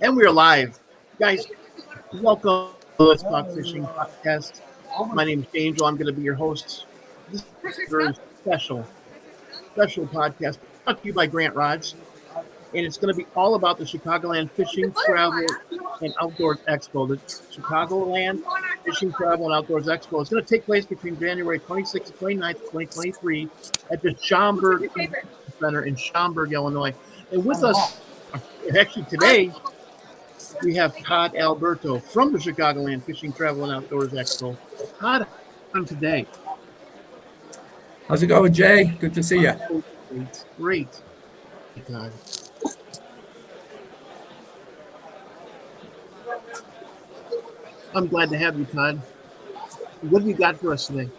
And we're live. Guys, welcome to Let's Talk Fishing podcast. My name is Angel. I'm going to be your host. This is a very special podcast brought to you by Grant Rods. And it's going to be all about the Chicagoland Fishing, Travel, and Outdoors Expo. The Chicagoland Fishing, Travel, and Outdoors Expo is going to take place between January 26th and 29th, 2023 at the Schaumburg Center in Schaumburg, Illinois. And with us, actually today, we have Todd Alberto from the Chicagoland Fishing, Travel, and Outdoors Expo. Todd, on today. How's it going, Jay? Good to see you. It's great. Todd. I'm glad to have you, Todd. What have you got for us today?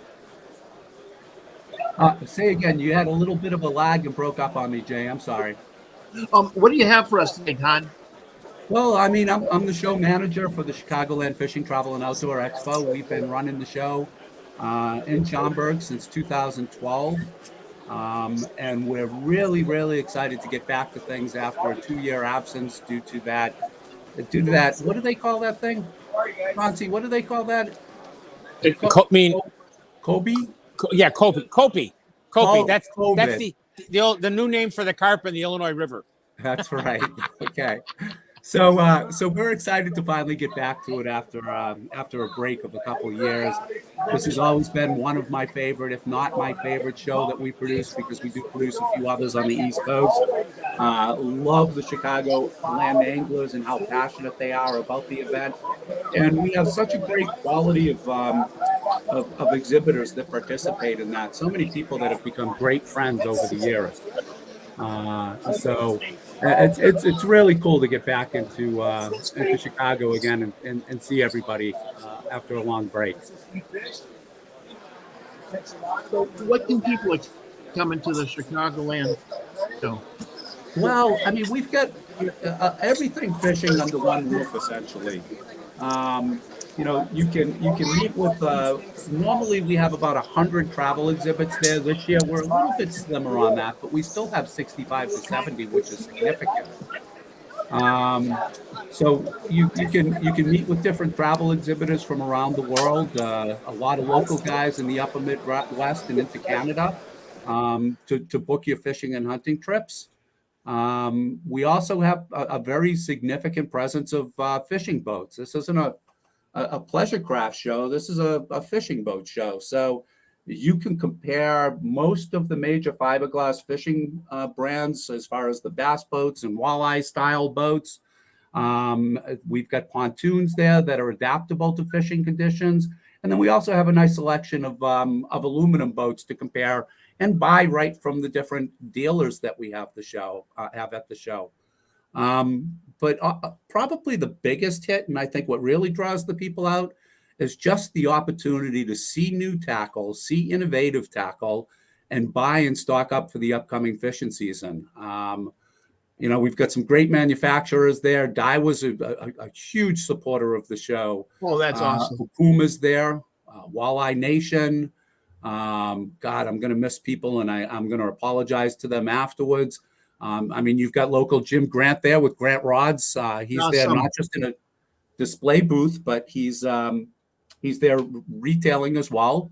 Say again, you had a little bit of a lag and broke up on me, Jay. I'm sorry. What do you have for us today, Todd? Well, I mean, I'm the show manager for the Chicagoland Fishing, Travel, and Outdoor Expo. We've been running the show in Schaumburg since 2012. And we're really excited to get back to things after a 2-year absence due to that, what do they call that thing? Francie, what do they call that? Kobe? Yeah, Kobe. Oh, That's COVID. the new name for the carp in the Illinois River. That's right. Okay. So we're excited to finally get back to it after a break of a couple of years. This has always been one of my favorite, if not my favorite show that we produce, because we do produce a few others on the East Coast. Love the Chicagoland anglers and how passionate they are about the event. And we have such a great quality of exhibitors that participate in that. So many people that have become great friends over the years. So it's really cool to get back into Chicago again and see everybody after a long break. So what can people come into the Chicagoland show? Well, I mean, we've got everything fishing under one roof, essentially. You can meet with. Normally, we have about 100 travel exhibits there. This year, we're a little bit slimmer on that, but we still have 65 to 70, which is significant. So you can meet with different travel exhibitors from around the world. A lot of local guys in the upper Midwest and into Canada to book your fishing and hunting trips. We also have a very significant presence of fishing boats. This isn't a pleasure craft show. This is a fishing boat show. So you can compare most of the major fiberglass fishing brands as far as the bass boats and walleye style boats. We've got pontoons there that are adaptable to fishing conditions. And then we also have a nice selection of aluminum boats to compare and buy right from the different dealers that we have at the show. But probably the biggest hit, and I think what really draws the people out, is just the opportunity to see new tackle, see innovative tackle, and buy and stock up for the upcoming fishing season. We've got some great manufacturers there. Dye was a huge supporter of the show. Oh, that's awesome. Puma's there, Walleye Nation. God, I'm going to miss people, and I'm going to apologize to them afterwards. You've got local Jim Grant there with Grant Rods. He's awesome. There not just in a display booth, but he's there retailing as well.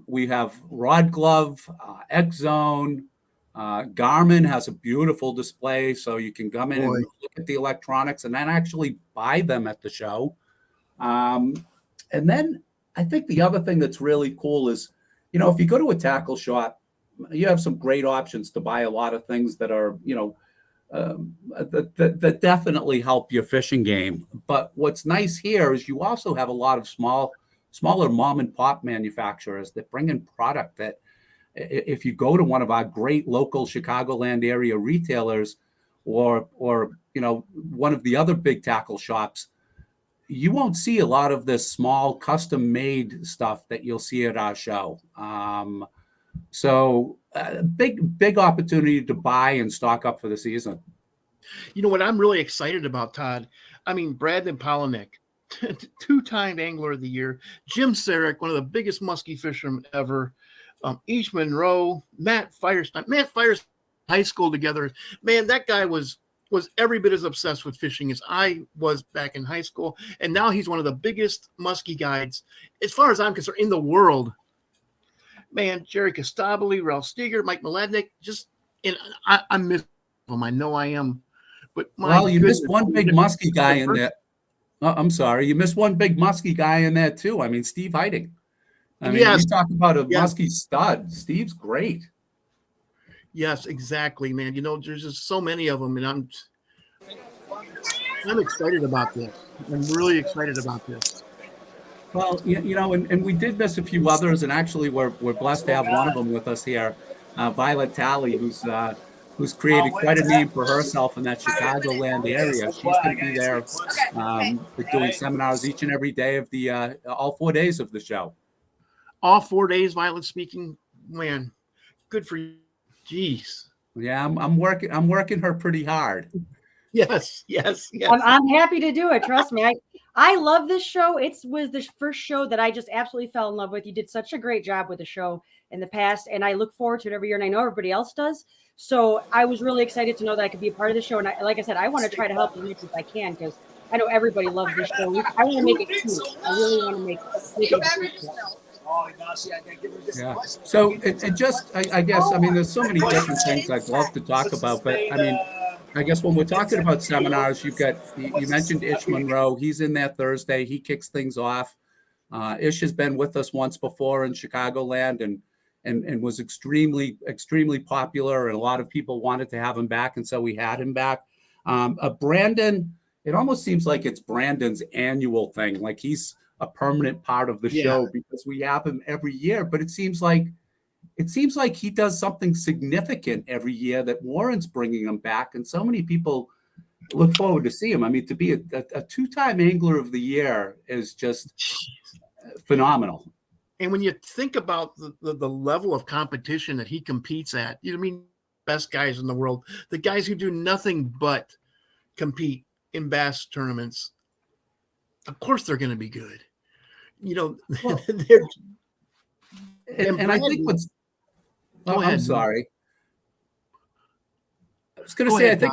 We have Rod Glove, X Zone. Garmin has a beautiful display, so you can come in and look at the electronics and then actually buy them at the show. And then I think the other thing that's really cool is, if you go to a tackle shop, you have some great options to buy a lot of things that are, that definitely help your fishing game. But what's nice here is you also have a lot of smaller mom and pop manufacturers that bring in product that, if you go to one of our great local Chicagoland area retailers or one of the other big tackle shops, you won't see a lot of this small custom made stuff that you'll see at our show. So big opportunity to buy and stock up for the season. You know what I'm really excited about, Todd? Brandon Polinick, 2-time Angler of the Year, Jim Sarek, one of the biggest muskie fishermen ever, Each Monroe, Matt Firestein, high school together. Man, that guy was was every bit as obsessed with fishing as I was back in high school. And now he's one of the biggest muskie guides, as far as I'm concerned, in the world. Man, Jerry Costabile, Ralph Steger, Mike Mladenick, and I miss them. I know I am. But well, you goodness, missed one big muskie guy in there. I'm sorry, you missed one big muskie guy in there too. I mean, Steve Heiting. I mean, you talk about a muskie stud. Steve's great. Yes, exactly, man. There's just so many of them, and I'm excited about this. I'm really excited about this. Well, and we did miss a few others, and actually we're blessed to have one of them with us here, Violet Talley, who's created quite a name for herself in that Chicagoland area. She's going to be there doing seminars each and every day of the all 4 days of the show. All 4 days, Violet speaking. Man, good for you. Jeez. Yeah, I'm working her pretty hard. Yes. I'm happy to do it. Trust me. I love this show. It was the first show that I just absolutely fell in love with. You did such a great job with the show in the past, and I look forward to it every year, and I know everybody else does. So I was really excited to know that I could be a part of the show. And like I said, I want to try to help as much as I can because I know everybody loves this show. I want to make it cute. I really want to make it cute. Yeah. So it just, I guess, I mean, there's so many different things I'd love to talk about, but I mean, I guess when we're talking about seminars, you mentioned Ish Monroe. He's in there Thursday. He kicks things off. Ish has been with us once before in Chicagoland and was extremely, extremely popular. And a lot of people wanted to have him back. And so we had him back. Brandon, it almost seems like it's Brandon's annual thing. Like he's a permanent part of the show because we have him every year. But it seems like he does something significant every year that Warren's bringing him back. And so many people look forward to see him. I mean, to be a two-time angler of the year is just phenomenal. And when you think about the level of competition that he competes at, best guys in the world, the guys who do nothing but compete in bass tournaments, of course they're going to be good. And I think I'm sorry. I was going to say, I think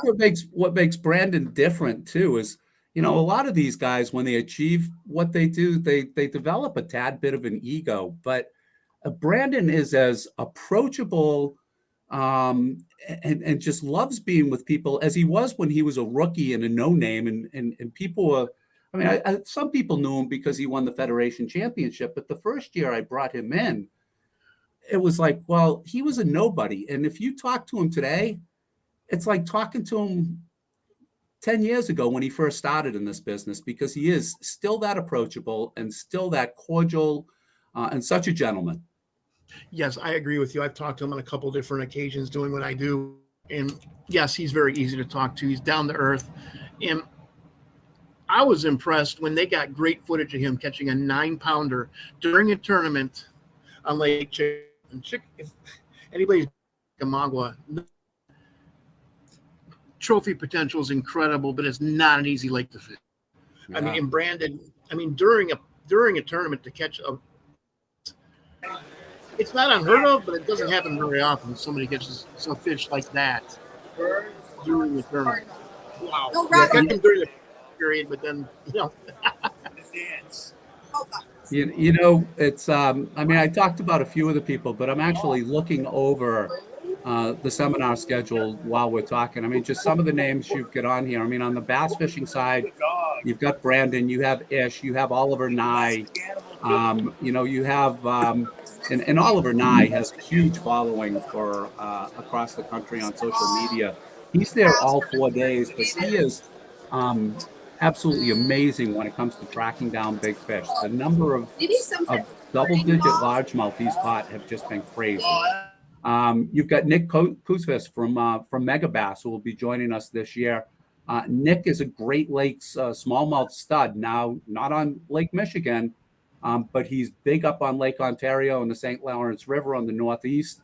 what makes Brandon different too is, a lot of these guys, when they achieve what they do, they develop a tad bit of an ego. But Brandon is as approachable and just loves being with people as he was when he was a rookie and a no-name. And people were, I mean, some people knew him because he won the Federation Championship. But the first year I brought him in, it was like, well, he was a nobody. And if you talk to him today, it's like talking to him 10 years ago when he first started in this business, because he is still that approachable and still that cordial and such a gentleman. Yes, I agree with you. I've talked to him on a couple different occasions doing what I do. And yes, he's very easy to talk to. He's down to earth. And I was impressed when they got great footage of him catching a 9-pounder during a tournament on Lake Chick. If anybody's Camagua, trophy potential is incredible, but it's not an easy lake to fish. Yeah. I mean, in Brandon, during a tournament to catch it's not unheard of, but it doesn't happen very often. Somebody catches some fish like that during the tournament. Wow. No, yeah, during the period, but then it's I mean, I talked about a few of the people, but I'm actually looking over the seminar schedule while we're talking. I mean, just some of the names you've got on here. I mean, on the bass fishing side, you've got Brandon, you have Ish, you have Oliver Nye, you have, and Oliver Nye has a huge following for across the country on social media. He's there all 4 days, but he is absolutely amazing when it comes to tracking down big fish. The number of double-digit largemouth he's caught have just been crazy. You've got Nick Kuzvis from Megabass, who will be joining us this year. Nick is a Great Lakes smallmouth stud, now not on Lake Michigan, but he's big up on Lake Ontario and the St. Lawrence River on the northeast.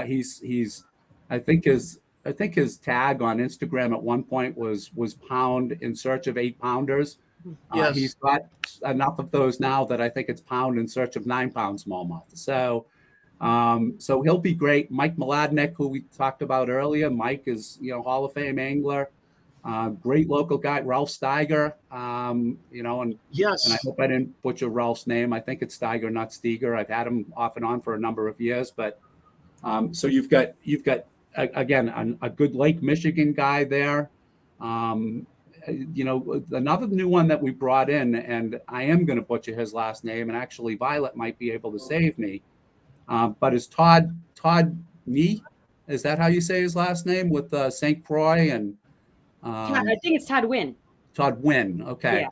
He's I think his tag on Instagram at one point was Pound in search of 8-pounders. Yes. He's got enough of those now that I think it's Pound in search of 9-pound smallmouth. So he'll be great. Mike Mladenick, who we talked about earlier. Mike is, Hall of Fame angler. Great local guy, Ralph Steiger. And Yes. I hope I didn't butcher Ralph's name. I think it's Steiger, not Steger. I've had him off and on for a number of years. But so you've got again a good Lake Michigan guy there. Another new one that we brought in, and I am going to butcher his last name, and actually Violet might be able to save me. But it's Todd Nee. Is that how you say his last name with St. Croix and? I think it's Todd Wynn. Todd Wynn. Okay.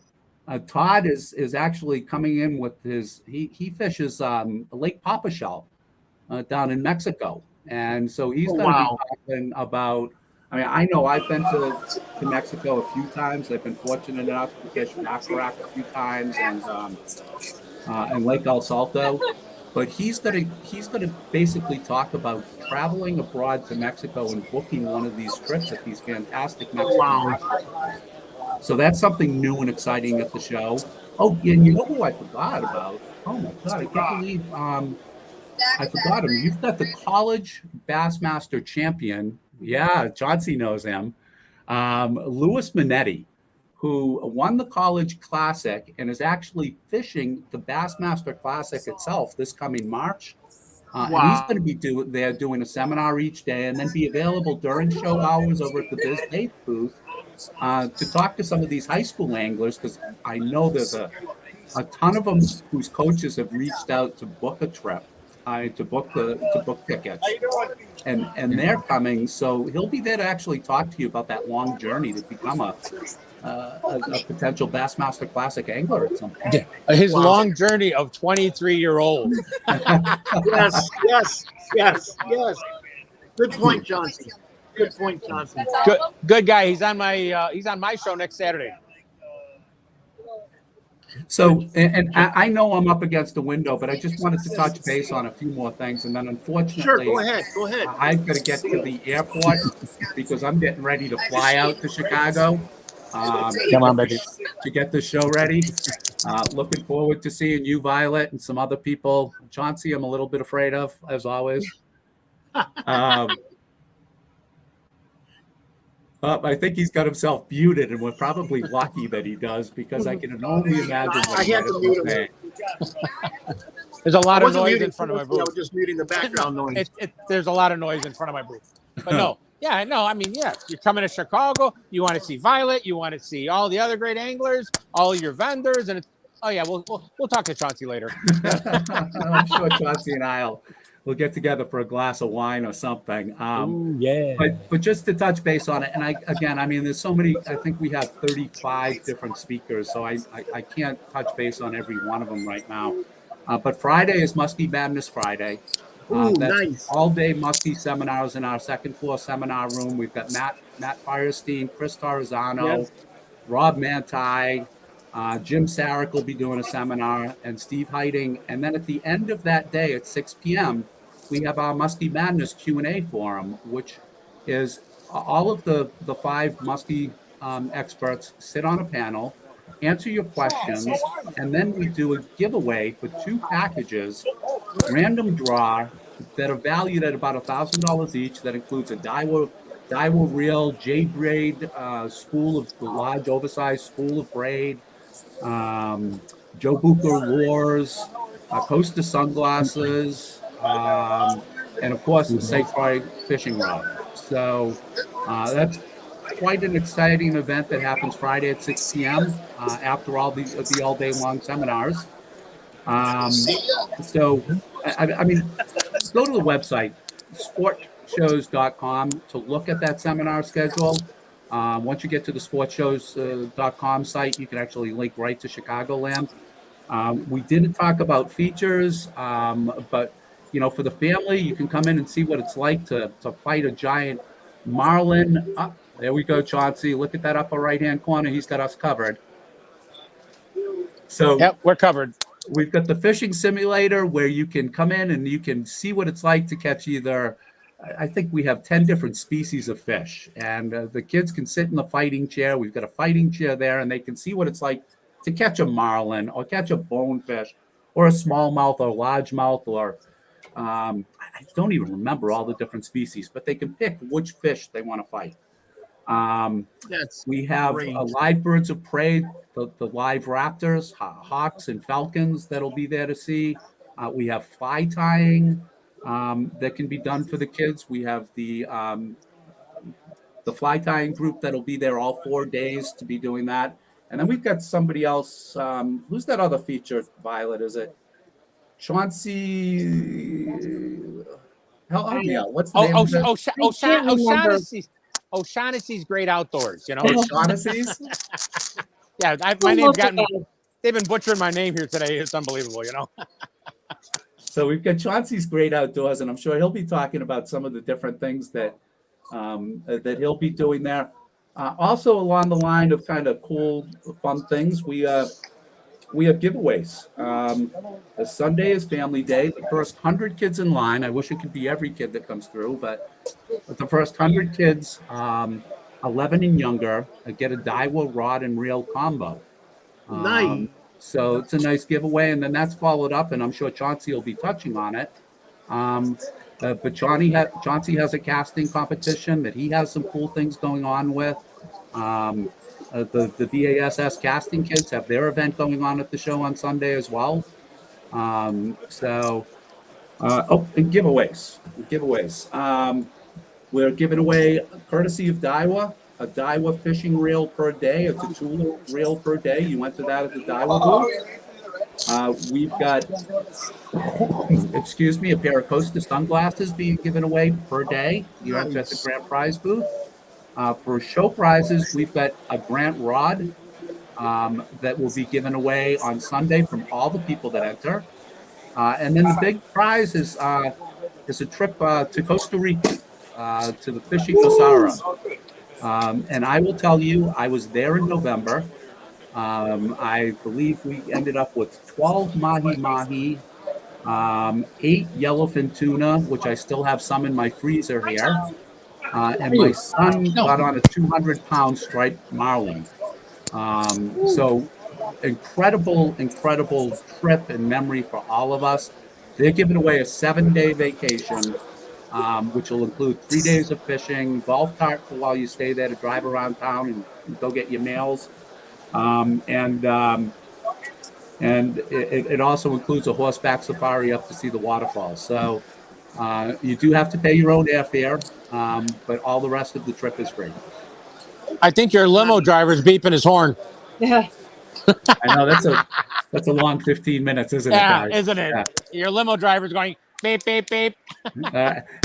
Yeah. Todd is actually coming in with he fishes Lake Papachal down in Mexico. And so he's going to be talking about, I know I've been to Mexico a few times. I've been fortunate enough to fish Baccarat a few times and Lake El Salto. But he's going to basically talk about traveling abroad to Mexico and booking one of these trips at these fantastic Mexican restaurants. So that's something new and exciting at the show. Oh, and you know who I forgot about? Oh my God, I can't believe I forgot him. You've got the college Bassmaster champion. Yeah, Chauncey knows him. Louis Minetti, who won the college classic and is actually fishing the Bassmaster Classic itself this coming March. And he's going to be doing a seminar each day and then be available during show hours over at the Biz Bait booth to talk to some of these high school anglers, because I know there's a ton of them whose coaches have reached out to book a trip, to book tickets, and they're coming. So he'll be there to actually talk to you about that long journey to become a potential Bassmaster Classic angler at some point. His long journey of 23-year-old. Yes. Good point, Johnson. Good point, Johnson. Good guy. He's on my show next Saturday. So, and I know I'm up against the window, but I just wanted to touch base on a few more things, and then unfortunately, sure, go ahead. I've got to get to the airport because I'm getting ready to fly out to Chicago. Come on, baby. To get the show ready. Looking forward to seeing you, Violet, and some other people. Chauncey, I'm a little bit afraid of, as always. I think he's got himself muted, and we're probably lucky that he does, because I can only imagine what I had to mute him. There's a lot of noise in front of my booth. I was just muting the background noise. There's a lot of noise in front of my booth. But no. Yeah, no, you're coming to Chicago. You want to see Violet. You want to see all the other great anglers, all your vendors, and we'll talk to Chauncey later. I'm sure Chauncey and we'll get together for a glass of wine or something. Yeah. But just to touch base on it, and there's so many. I think we have 35 different speakers, so I can't touch base on every one of them right now. But Friday is Muskie Madness Friday. That's nice. All day muskie seminars in our second floor seminar room. We've got Matt Firestein, Chris Tarzano, Rob Manti, Jim Sarek will be doing a seminar, and Steve Heiting. And then at the end of that day at 6 p.m., we have our Muskie Madness Q&A forum, which is all of the five muskie experts sit on a panel, answer your questions, and then we do a giveaway for 2 packages, random draw, that are valued at about $1,000 each. That includes a Daiwa reel, J braid spool of the large oversized spool of braid, Joe Bucher lures, Costa sunglasses, and of course the Sacred fishing rod. So that's quite an exciting event that happens Friday at 6 p.m. After all the all day long seminars. So go to the website, sportshows.com, to look at that seminar schedule. Once you get to the sportshows.com site, you can actually link right to Chicagoland. We didn't talk about features, but for the family, you can come in and see what it's like to fight a giant marlin. There we go, Chauncey. Look at that upper right-hand corner. He's got us covered. So yep, we're covered. We've got the fishing simulator where you can come in and you can see what it's like to catch I think we have 10 different species of fish, and the kids can sit in the fighting chair. We've got a fighting chair there, and they can see what it's like to catch a marlin or catch a bonefish or a smallmouth or largemouth, or I don't even remember all the different species, but they can pick which fish they want to fight. That's We have great. live birds of prey, the live raptors, hawks, and falcons that'll be there to see. We have fly tying that can be done for the kids. We have the fly tying group that'll be there all 4 days to be doing that. And then we've got somebody else. Who's that other feature, Violet? Is it Chauncey? Help me out. What's the name of that? can't remember. O'Shaughnessy's Great Outdoors. You know, O'Shaughnessy's? yeah. My name's gotten. They've been butchering my name here today. It's unbelievable. You know. So we've got Chauncey's Great Outdoors, and I'm sure he'll be talking about some of the different things that that he'll be doing there. Also, along the line of kind of cool, fun things, we have giveaways. The Sunday is Family Day. The first 100 kids in line. I wish it could be every kid that comes through, but the first 100 kids, 11 and younger, get a Daiwa rod and reel combo. Nice. So it's a nice giveaway, and then that's followed up, and I'm sure Chauncey will be touching on it. But Chauncey has a casting competition that he has some cool things going on with. The BASS casting kids have their event going on at the show on Sunday as well. And giveaways. We're giving away, courtesy of Daiwa, a Daiwa fishing reel per day, a Tatula reel per day. You went to that at the Daiwa booth. We've got, a pair of Costa sunglasses being given away per day. You enter at the grand prize booth. For show prizes, we've got a Grant rod that will be given away on Sunday from all the people that enter. And then the big prize is a trip to Costa Rica, to the fishing Nosara. And I will tell you, I was there in November. I believe we ended up with 12 mahi-mahi, 8 yellowfin tuna, which I still have some in my freezer here. And my son got on a 200-pound striped marlin. So incredible trip and memory for all of us. They're giving away a 7-day vacation, which will include 3 days of fishing, golf cart for while you stay there to drive around town and go get your meals. And it also includes a horseback safari up to see the waterfalls. So you do have to pay your own airfare, but all the rest of the trip is free. I think your limo driver's beeping his horn. Yeah. I know that's a long 15 minutes, isn't it, Yeah, guys? isn't it? Yeah. Your limo driver's going beep, beep, beep.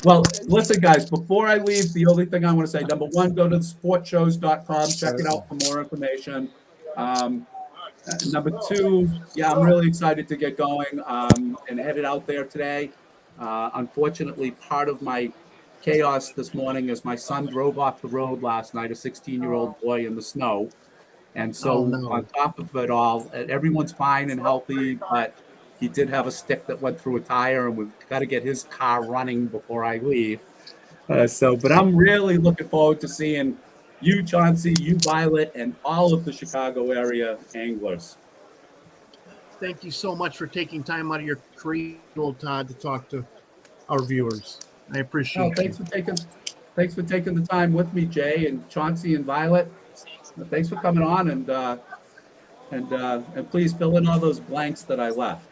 Well, listen, guys, before I leave, the only thing I want to say, number one, go to sportshows.com, check it out for more information. Number two, I'm really excited to get going and headed out there today. Unfortunately, part of my chaos this morning is my son drove off the road last night, a 16-year-old boy in the snow. And so on top of it all, everyone's fine and healthy, but he did have a stick that went through a tire, and we've got to get his car running before I leave. But I'm really looking forward to seeing you, Chauncey, you, Violet, and all of the Chicago area anglers. Thank you so much for taking time out of your crazy old Todd to talk to our viewers. I appreciate it. Thanks for taking the time with me, Jay and Chauncey and Violet. Thanks for coming on, and please fill in all those blanks that I left.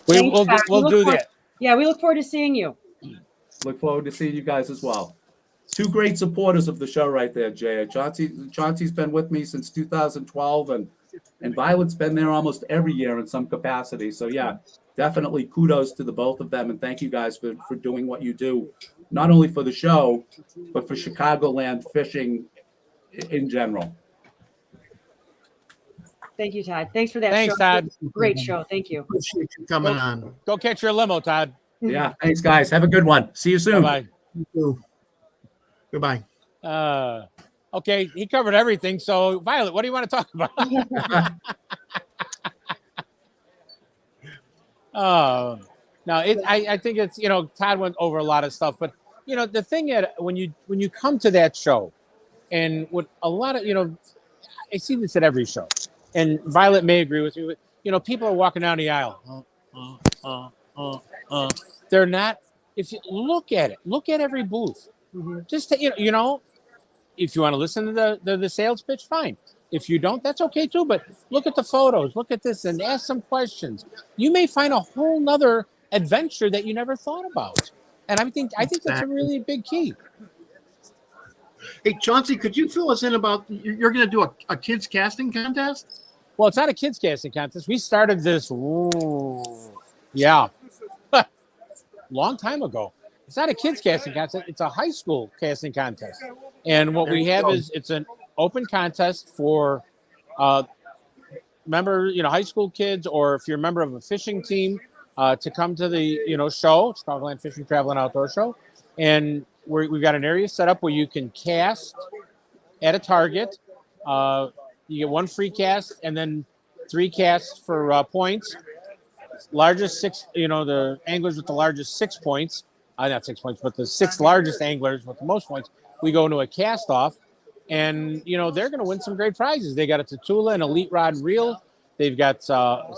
We'll do that. Yeah, we look forward to seeing you. Look forward to seeing you guys as well. Two great supporters of the show right there, Jay. Chauncey's been with me since 2012, and Violet's been there almost every year in some capacity. So yeah, definitely kudos to the both of them, and thank you guys for doing what you do, not only for the show, but for Chicagoland fishing in general. Thank you, Todd. Thanks for that. Thanks, Todd. Great show. Thank you. Appreciate you coming on. Go catch your limo, Todd. Yeah, thanks, guys. Have a good one. See you soon. Bye. You too. Goodbye. Okay, he covered everything. So, Violet, what do you want to talk about? No, I think it's, Todd went over a lot of stuff, but the thing that when you come to that show, and with a lot of I see this at every show, and Violet may agree with me. But, people are walking down the aisle. They're not. If you look at it, look at every booth. Just to, if you want to listen to the sales pitch, fine. If you don't, that's okay too. But look at the photos, look at this, and ask some questions. You may find a whole nother adventure that you never thought about. And I think that's a really big key. Hey, Chauncey, could you fill us in about you're going to do a kids casting contest? Well, it's not a kids casting contest. We started this, long time ago. It's not a kids casting contest. It's a high school casting contest. And what we have is it's an open contest for high school kids, or if you're a member of a fishing team, to come to the show, Chicagoland Fishing, Travel, and Outdoor Show. And we've got an area set up where you can cast at a target. You get one free cast and then 3 casts for points. Largest 6, the anglers with the largest 6 points, not 6 points, but the 6 largest anglers with the most points, we go into a cast off, and they're going to win some great prizes. They got a Tatula, an elite rod and reel. They've got some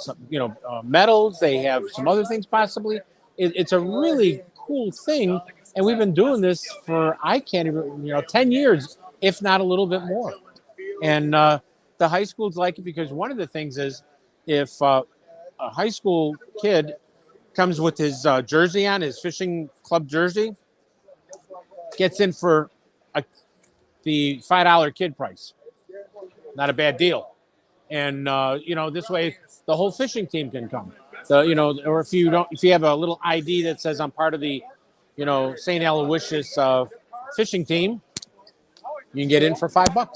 medals. They have some other things possibly. It's a really cool thing, and we've been doing this for 10 years, if not a little bit more. And the high schools like it because one of the things is if a high school kid comes with his jersey on, his fishing club jersey, gets in for the $5 kid price. Not a bad deal. And this way the whole fishing team can come. Or if you have a little ID that says I'm part of the St. Aloysius fishing team, you can get in for $5.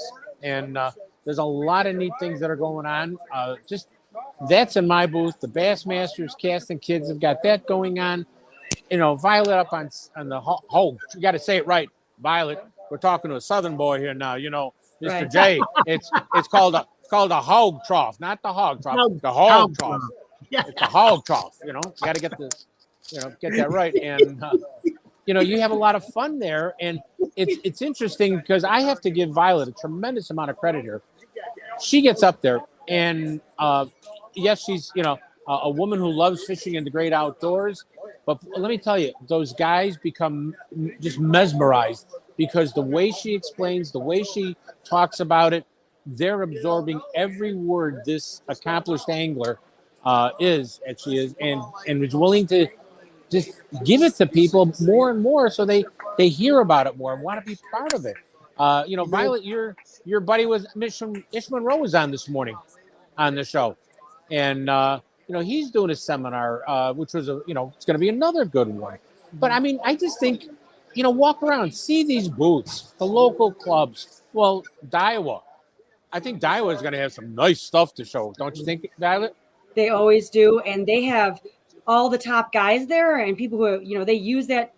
And there's a lot of neat things that are going on. That's in my booth. The Bassmasters casting kids have got that going on. Violet up on the hog. You got to say it right, Violet. We're talking to a Southern boy here now. Mr. Right. J. It's called a hog trough, not the hog trough. The hog trough. Yeah. It's a hog trough. You got to get this. Get that right. And you have a lot of fun there, and it's interesting because I have to give Violet a tremendous amount of credit here. She gets up there, and yes, she's a woman who loves fishing in the great outdoors. But let me tell you, those guys become just mesmerized because the way she explains, the way she talks about it, they're absorbing every word this accomplished angler is and is willing to just give it to people more and more so they hear about it more and want to be part of it. Violet, your buddy was Ish Monroe was on this morning on the show. And, he's doing a seminar, which was, it's going to be another good one. But, I just think, walk around, see these booths, the local clubs. Well, Daiwa. I think Daiwa is going to have some nice stuff to show. Don't you think, Violet? They always do. And they have all the top guys there and people who, they use that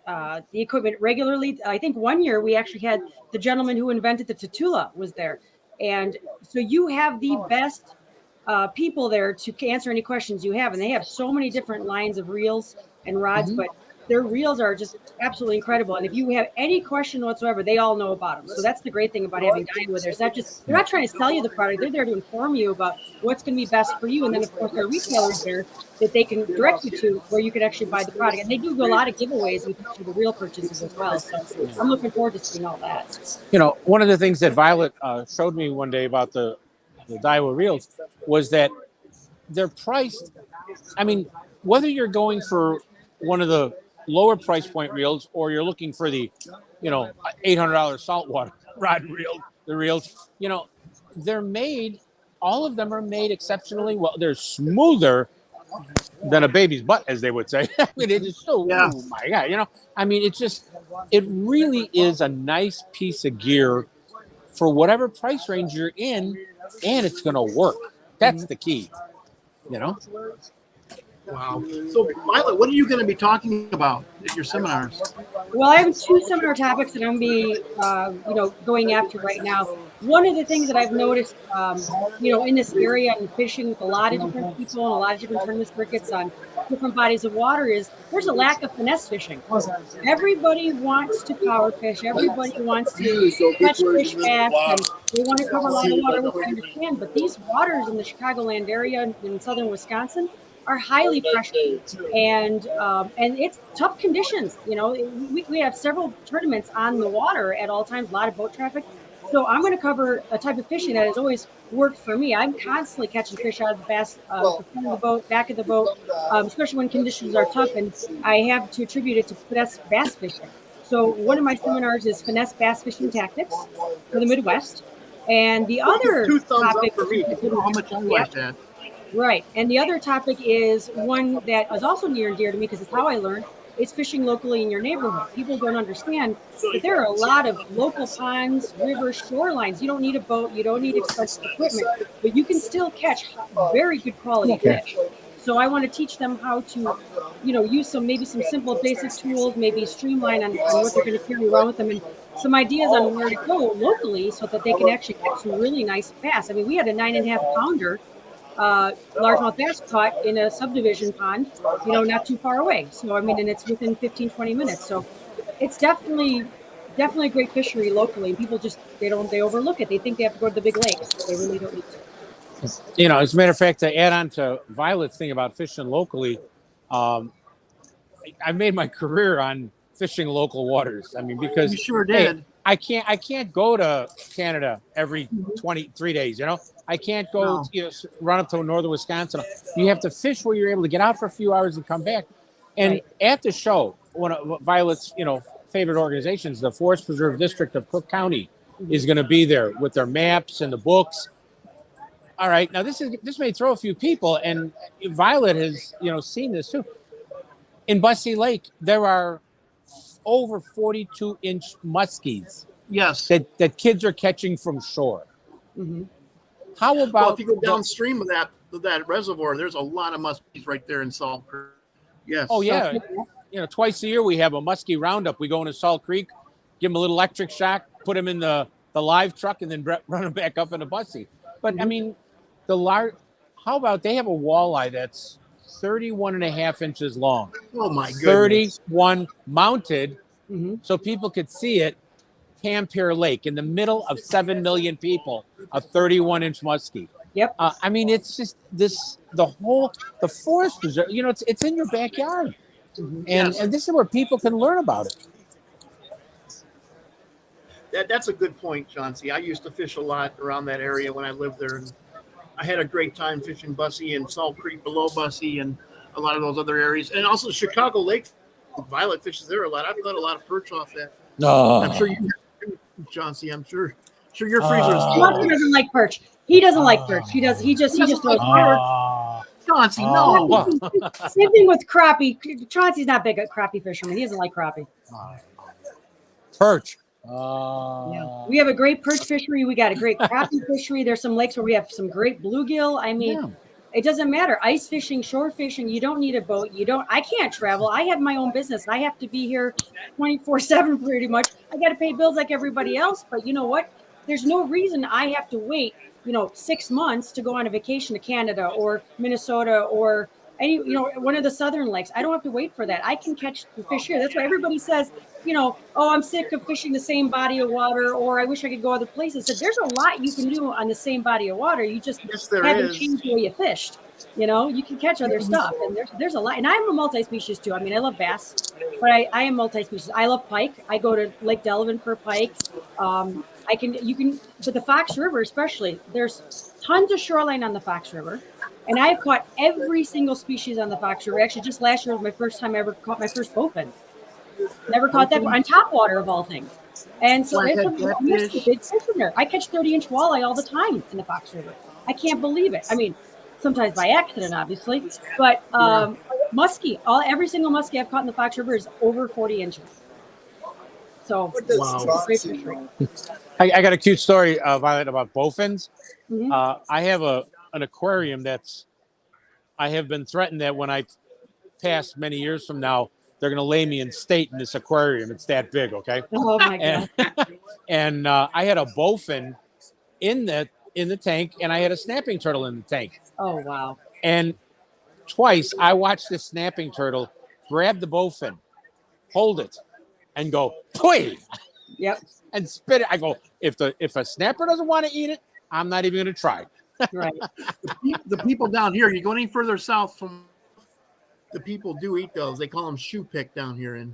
the equipment regularly. I think one year we actually had the gentleman who invented the Tatula was there. And so you have the best people there to answer any questions you have. And they have so many different lines of reels and rods, but their reels are just absolutely incredible. And if you have any question whatsoever, they all know about them. So that's the great thing about having Daiwa there. It's not just, they're not trying to sell you the product. They're there to inform you about what's going to be best for you. And then, of course, there are retailers there that they can direct you to where you can actually buy the product. And they do a lot of giveaways with the reel purchases as well. So I'm looking forward to seeing all that. One of the things that Violet showed me one day about the Daiwa reels was that they're priced. Whether you're going for one of the lower price point reels or you're looking for the, $800 saltwater rod reel, the reels, they're made, all of them are made exceptionally well. They're smoother than a baby's butt, as they would say. It is so, yeah. Oh my God, it really is a nice piece of gear for whatever price range you're in, and it's going to work. That's the key, Wow. So, Violet, what are you going to be talking about at your seminars? Well, I have 2 seminar topics that I'm going to be, going after right now. One of the things that I've noticed, in this area and fishing with a lot of different people and a lot of different tournament circuits on different bodies of water is there's a lack of finesse fishing. Everybody wants to power fish. Everybody wants to catch fish fast, and they want to cover a lot of water, which I understand. But these waters in the Chicagoland area in southern Wisconsin are highly pressured, and it's tough conditions. We have several tournaments on the water at all times, a lot of boat traffic, So I'm going to cover a type of fishing that has always worked for me. I'm constantly catching fish out of the bass, the front of the boat, back of the boat, especially when conditions are tough. And I have to attribute it to finesse bass fishing. So one of my seminars is finesse bass fishing tactics for the Midwest. And the other Two thumbs topic, up for me. You know how much I like that. right. And the other topic is one that is also near and dear to me because it's how I learned. It's fishing locally in your neighborhood. People don't understand that there are a lot of local ponds, rivers, shorelines. You don't need a boat. You don't need expensive equipment, but you can still catch very good quality fish. So I want to teach them how to, use maybe some simple basic tools, maybe streamline on what they're going to carry around with them, and some ideas on where to go locally so that they can actually catch some really nice bass. I mean, we had a 9.5 pounder largemouth bass caught in a subdivision pond, not too far away. So, I mean, and it's within 15, 20 minutes. So it's definitely a great fishery locally. People they overlook it. They think they have to go to the big lakes. They really don't need to. As a matter of fact, to add on to Violet's thing about fishing locally, I made my career on fishing local waters. I mean, because you sure did. Hey, I can't go to Canada every 23 days. I can't go run up to northern Wisconsin. You have to fish where you're able to get out for a few hours and come back. And at the show, one of Violet's favorite organizations, the Forest Preserve District of Cook County, is going to be there with their maps and the books. All right, now this may throw a few people, and Violet has seen this too. In Bussey Lake, there are over 42-inch muskies. Yes, that kids are catching from shore. Mm-hmm. How about if you go downstream of that reservoir? There's a lot of muskies right there in Salt Creek. Yes. Oh yeah, twice a year we have a muskie roundup. We go into Salt Creek, give them a little electric shock, put them in the live truck, and then run them back up in a Bussey. But I mean, how about they have a walleye that's 31.5 inches long. Oh my goodness. 31 mounted, so people could see it. Tampier Lake in the middle of 7 million people, a 31-inch muskie. Yep. I mean, it's just the forest preserve. It's in your backyard, and this is where people can learn about it. That's a good point, Chauncey. I used to fish a lot around that area when I lived there, and I had a great time fishing Bussey and Salt Creek below Bussey and a lot of those other areas. And also Chicago Lake, Violet fishes there a lot. I've caught a lot of perch off that. I'm sure you have, Chauncey. I'm sure your freezer is full. He doesn't like perch. He doesn't like perch. He just throws perch. Chauncey, no. Same thing with crappie. Chauncey's not big at crappie fisherman. He doesn't like crappie. Perch. Yeah. We have a great perch fishery. We got a great crappie fishery. There's some lakes where we have some great bluegill. I mean, it doesn't matter. Ice fishing, shore fishing, you don't need a boat. I can't travel. I have my own business. I have to be here 24/7 pretty much. I got to pay bills like everybody else. But you know what? There's no reason I have to wait, 6 months to go on a vacation to Canada or Minnesota or one of the southern lakes. I don't have to wait for that. I can catch the fish here. That's why everybody says, oh, I'm sick of fishing the same body of water, or I wish I could go other places. So there's a lot you can do on the same body of water. You just haven't changed the way you fished. You can catch other stuff, and there's a lot. And I'm a multi-species too. I mean, I love bass, but I am multi-species. I love pike. I go to Lake Delavan for pike. But the Fox River especially, there's tons of shoreline on the Fox River. And I've caught every single species on the Fox River. Actually, just last year was my first time I ever caught my first bowfin. Never caught that on topwater of all things. And so there's a big fish in there. I catch 30-inch walleye all the time in the Fox River. I can't believe it. I mean, sometimes by accident, obviously. But muskie, every single muskie I've caught in the Fox River is over 40 inches. So, great fishery. I got a cute story, Violet, about bowfins. Mm-hmm. I have an aquarium I have been threatened that when I pass many years from now, they're going to lay me in state in this aquarium. It's that big, okay? Oh my God! And I had a bowfin in the tank, and I had a snapping turtle in the tank. Oh wow! And twice I watched this snapping turtle grab the bowfin, hold it, and go, "Poi!" Yep. And spit it. I go, if a snapper doesn't want to eat it, I'm not even going to try. Right. The people down here, you go any further south from the people do eat those. They call them shoe pick down here.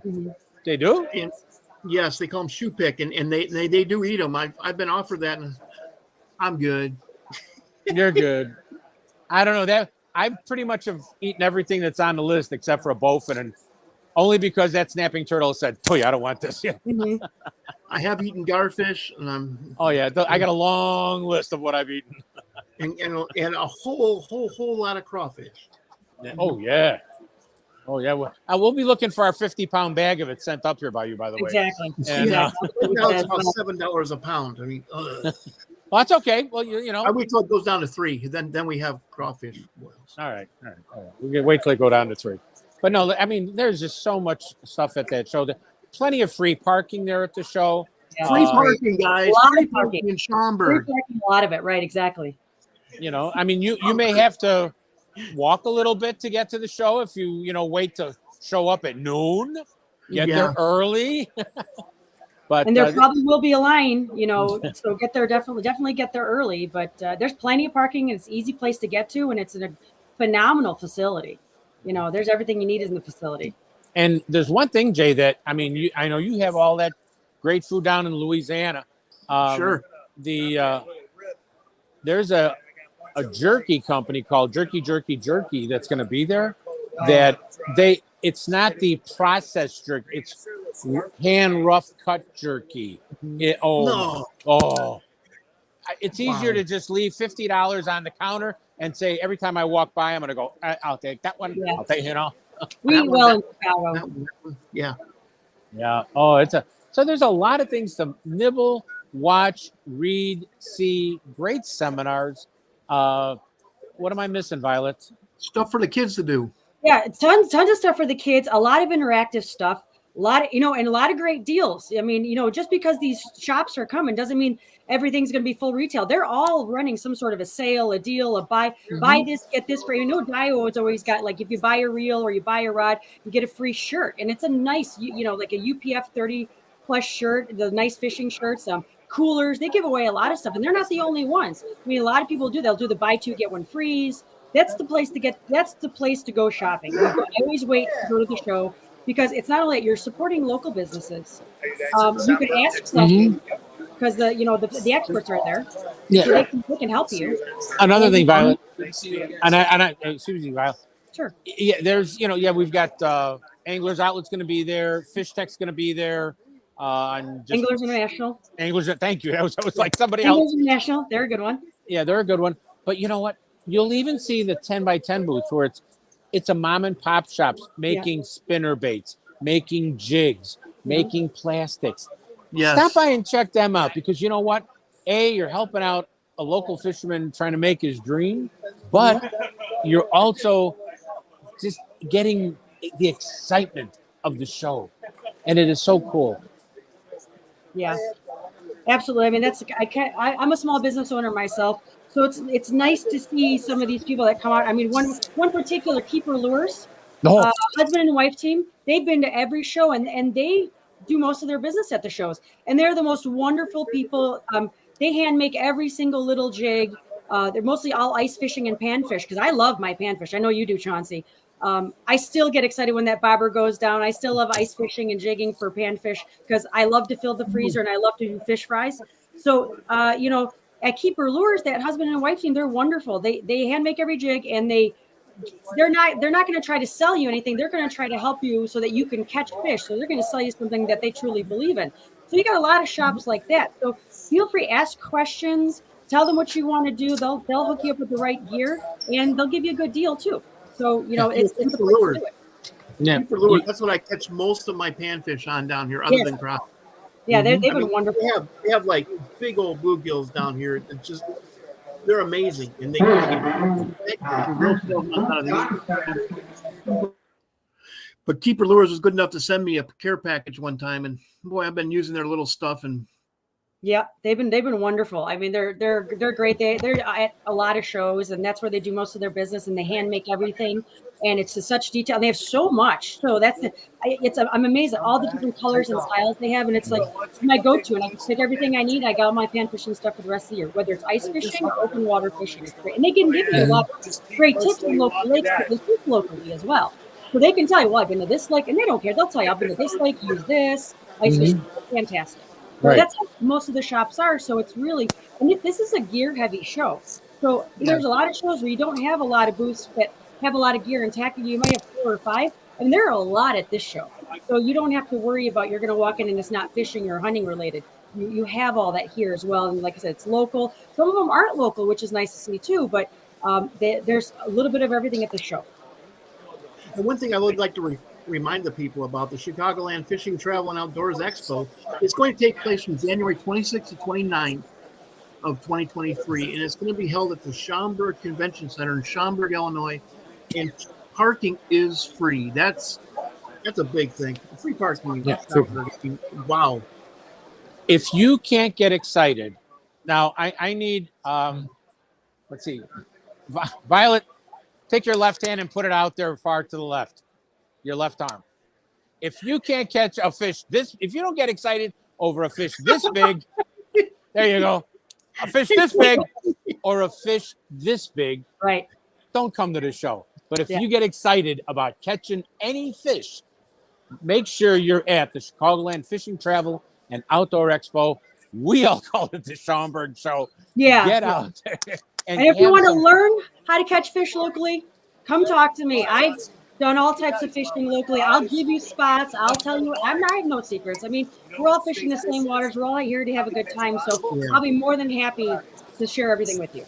They do? Yes, they call them shoe pick, and they do eat them. I've been offered that, and I'm good. You're good. I don't know that I pretty much have eaten everything that's on the list except for a bowfin, and only because that snapping turtle said, "Oh yeah, I don't want this." Mhm. I have eaten garfish, and Oh yeah, I got a long list of what I've eaten. and a whole lot of crawfish. Oh yeah. Oh yeah. We'll be looking for our 50-pound bag of it sent up here by you, by the way. Exactly. And, Now it's about $7 a pound. I mean, well, that's okay. Well, you know. I wait till it goes down to $3. Then we have crawfish boils. All right. We can wait till it go down to 3. But no, I mean, there's just so much stuff at that show. Plenty of free parking there at the show. Yeah. Free parking, guys. A lot Free of parking. in Schaumburg. Free parking, a lot of it, right? Exactly. You know, I mean, you may have to walk a little bit to get to the show if you wait to show up at noon. Get there early. But and there probably will be a line, so get there, definitely get there early. But there's plenty of parking, and it's an easy place to get to, and it's a phenomenal facility. There's everything you need in the facility. And there's one thing, Jay, that I mean, I know you have all that great food down in Louisiana. Sure. There's a jerky company called Jerky that's going to be there. That it's not the processed jerky; it's hand rough cut jerky. It's easier to just leave $50 on the counter and say every time I walk by, I'm going to go, I'll take that one. Yeah. I'll take We eat well in Chicago. Yeah. Yeah. Oh, so there's a lot of things to nibble, watch, read, see. Great seminars. What am I missing, Violet? Stuff for the kids to do. Yeah, tons of stuff for the kids. A lot of interactive stuff. A lot of, and a lot of great deals. I mean, just because these shops are coming doesn't mean everything's going to be full retail. They're all running some sort of a sale, a deal, a buy this, get this for you. Dio has always got, like, if you buy a reel or you buy a rod, you get a free shirt. And it's a nice, like a UPF 30 plus shirt, the nice fishing shirts, coolers. They give away a lot of stuff, and they're not the only ones. I mean, a lot of people do. They'll do the buy two, get one freeze. That's the place to go shopping. I always wait to go to the show, because it's not only that you're supporting local businesses. You can ask questions because the experts are there. Yeah, so they can help you. Another thing, Violet, and I excuse me, Violet. Sure. Yeah, there's we've got Anglers Outlet's going to be there, Fish Tech's going to be there. Anglers International. Anglers, thank you. That was like somebody Anglers else. International, they're a good one. Yeah, they're a good one. But you know what? You'll even see the 10x10 booths where it's a mom and pop shops making spinner baits, making jigs, making plastics. Yes. Stop by and check them out, because you know what? You're helping out a local fisherman trying to make his dream, but you're also just getting the excitement of the show, and it is so cool. Yeah, absolutely. I mean, I'm a small business owner myself, so it's nice to see some of these people that come out. I mean, one particular, Keeper Lures, husband and wife team. They've been to every show, and they do most of their business at the shows, and they're the most wonderful people. They hand make every single little jig. They're mostly all ice fishing and panfish, because I love my panfish. I know you do, Chauncey. I still get excited when that bobber goes down. I still love ice fishing and jigging for panfish, because I love to fill the freezer and I love to do fish fries. So, at Keeper Lures, that husband and wife team, they're wonderful. They hand make every jig, and they're not going to try to sell you anything. They're going to try to help you so that you can catch fish. So they're going to sell you something that they truly believe in. So you got a lot of shops like that. So feel free, ask questions, tell them what you want to do. They'll hook you up with the right gear, and they'll give you a good deal too. So, it's the place to do it. Yeah, that's what I catch most of my panfish on down here, other than crappie. Yeah, they've been wonderful. They have like big old bluegills down here. It's just, they're amazing, and they But Keeper Lures was good enough to send me a care package one time, and boy, I've been using their little stuff. And yeah, they've been wonderful. I mean, they're great. They're at a lot of shows, and that's where they do most of their business, and they hand make everything, and it's to such detail. And they have so much. So I'm amazed at all the different colors and styles they have, and it's like my go-to. And I can take everything I need. I got all my pan fishing stuff for the rest of the year, whether it's ice fishing or open water fishing. It's great, and they can give you a lot of great tips in local lakes, but they fish locally as well. So they can tell you, well, I've been to this lake, and they don't care. They'll tell you, I've been to this lake, use this. ice fishing. Fantastic. So Right. that's how most of the shops are. So it's really, and this is a gear heavy show. So there's a lot of shows where you don't have a lot of booths that have a lot of gear and tackle. You might have 4 or 5, and there are a lot at this show. So you don't have to worry about you're going to walk in and it's not fishing or hunting related. You have all that here as well. And like I said, it's local. Some of them aren't local, which is nice to see too. But there's a little bit of everything at the show. And one thing I would like to remind the people about the Chicagoland Fishing, Travel, and Outdoors Expo. It's going to take place from January 26th to 29th of 2023, and it's going to be held at the Schaumburg Convention Center in Schaumburg, Illinois. And parking is free. That's a big thing. Free parking in Schaumburg. Wow. If you can't get excited, now I need, let's see, Violet, take your left hand and put it out there far to the left, your left arm. If you can't catch a fish if you don't get excited over a fish this big, there you go. A fish this big or a fish this big, right? Don't come to the show. But if you get excited about catching any fish, make sure you're at the Chicagoland Fishing, Travel, and Outdoor Expo. We all call it the Schaumburg Show. Yeah. Get out there. And if you want to learn how to catch fish locally, come talk to me. I've done all types of fishing locally. I'll give you spots. I'll tell you. I have no secrets. I mean, we're all fishing the same waters. We're all here to have a good time. So I'll be more than happy to share everything with you.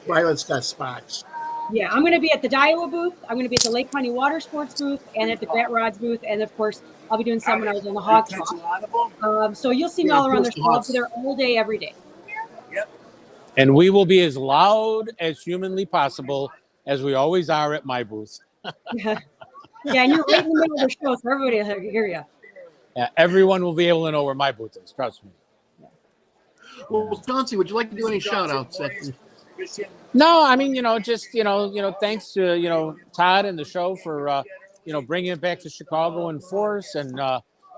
Violet's got spots. Yeah, I'm going to be at the Daiwa booth. I'm going to be at the Lake County Water Sports booth and at the Grant Rods booth. And of course, I'll be doing seminars on the hog talk. So you'll see me all around the show. I'll be there all day, every day. And we will be as loud as humanly possible, as we always are at my booth. Yeah, and you're right in the middle of the show, so everybody will hear you. Yeah, everyone will be able to know where my booth is. Trust me. Well, Chauncey, would you like to do any shout outs? No, I mean, just, thanks to, Todd and the show for, bringing it back to Chicago in force, and,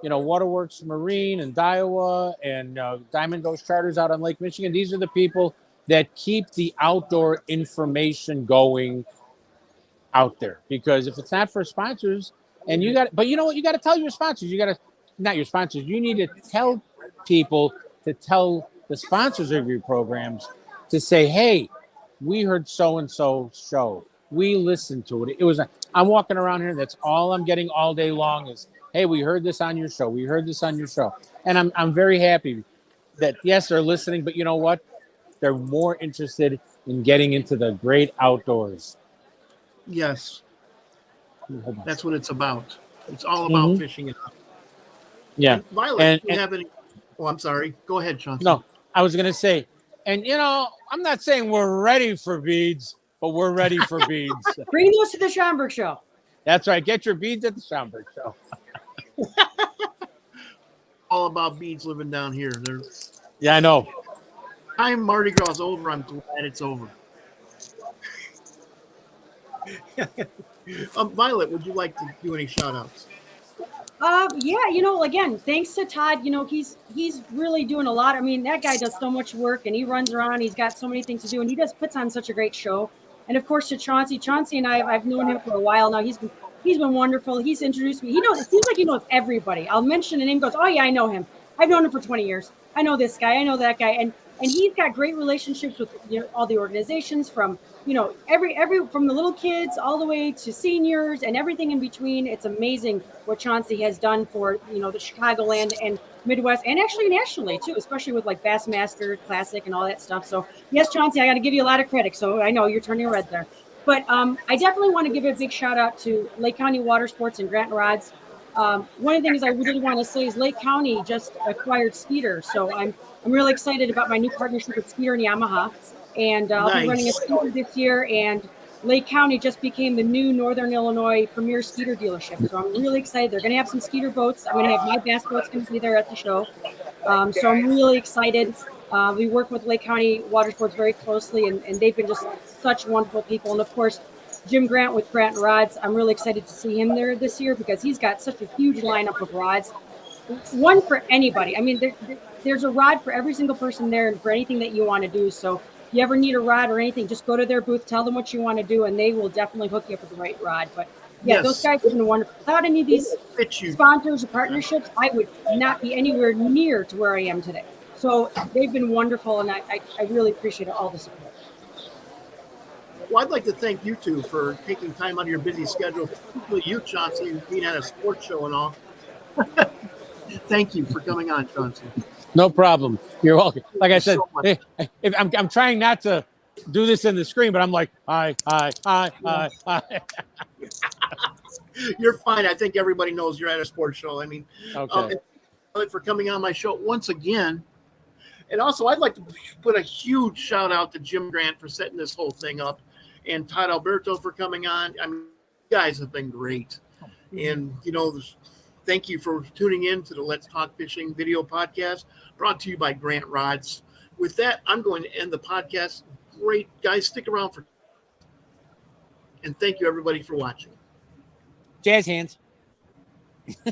Waterworks Marine and Daiwa and Diamond Ghost Charters out on Lake Michigan. These are the people that keep the outdoor information going out there, because if it's not for sponsors, and you got to tell your sponsors, not your sponsors, you need to tell people to tell the sponsors of your programs to say, hey, we heard so-and-so show. We listened to it. I'm walking around here. That's all I'm getting all day long is, hey, we heard this on your show. We heard this on your show. And I'm very happy that, yes, they're listening, but you know what? They're more interested in getting into the great outdoors. Yes. That's what it's about. It's all about fishing. Yeah. And Violet, do you have any? Oh, I'm sorry. Go ahead, Chauncey. No, I was going to say, and I'm not saying we're ready for beads, but we're ready for beads. Bring those to the Schaumburg Show. That's right. Get your beads at the Schaumburg Show. All about beads living down here. Yeah, I know. Time Mardi Gras is over. I'm glad it's over. Violet, would you like to do any shout outs? Again, thanks to Todd, he's really doing a lot. I mean, that guy does so much work, and he runs around. He's got so many things to do, and he puts on such a great show. And of course, to Chauncey and I've known him for a while now. He's been wonderful. He's introduced me. It seems like he knows everybody. I'll mention a name, goes, oh yeah, I know him. I've known him for 20 years. I know this guy. I know that guy. And he's got great relationships with all the organizations, from every from the little kids all the way to seniors and everything in between. It's amazing what Chauncey has done for the Chicagoland and Midwest, and actually nationally too, especially with like Bassmaster Classic and all that stuff. So yes, Chauncey, I got to give you a lot of credit. So I know you're turning red there, but I definitely want to give a big shout out to Lake County Water Sports and Grant Rods. One of the things I really want to say is Lake County just acquired Skeeter, so I'm really excited about my new partnership with Skeeter and Yamaha, and I'll be running a Skeeter this year. And Lake County just became the new Northern Illinois premier Skeeter dealership, so I'm really excited. They're going to have some Skeeter boats. I'm going to have my bass boats going to be there at the show, so I'm really excited. We work with Lake County Water Sports very closely, and they've been just such wonderful people. And of course, Jim Grant with Grant Rods, I'm really excited to see him there this year because he's got such a huge lineup of rods. One for anybody. I mean, there's a rod for every single person there and for anything that you want to do. So if you ever need a rod or anything, just go to their booth, tell them what you want to do, and they will definitely hook you up with the right rod. But Yeah, Yes. those guys have been wonderful. Without any of these Fit you. sponsors or partnerships, I would not be anywhere near to where I am today. So they've been wonderful, and I really appreciate all the support. Well, I'd like to thank you two for taking time out of your busy schedule, particularly you, Chauncey, being at a sports show and all. Thank you for coming on, Chauncey. No problem. You're welcome. Like I Thank you said, so much. if I'm trying not to do this in the screen, but I'm like, hi. You're fine. I think everybody knows you're at a sports show. I mean, Okay. for coming on my show once again. And also, I'd like to put a huge shout out to Jim Grant for setting this whole thing up, and Todd Alberto for coming on. I mean, you guys have been great. And, thank you for tuning in to the Let's Talk Fishing video podcast brought to you by Grant Rods. With that, I'm going to end the podcast. Great guys, stick around and thank you everybody for watching. Jazz hands.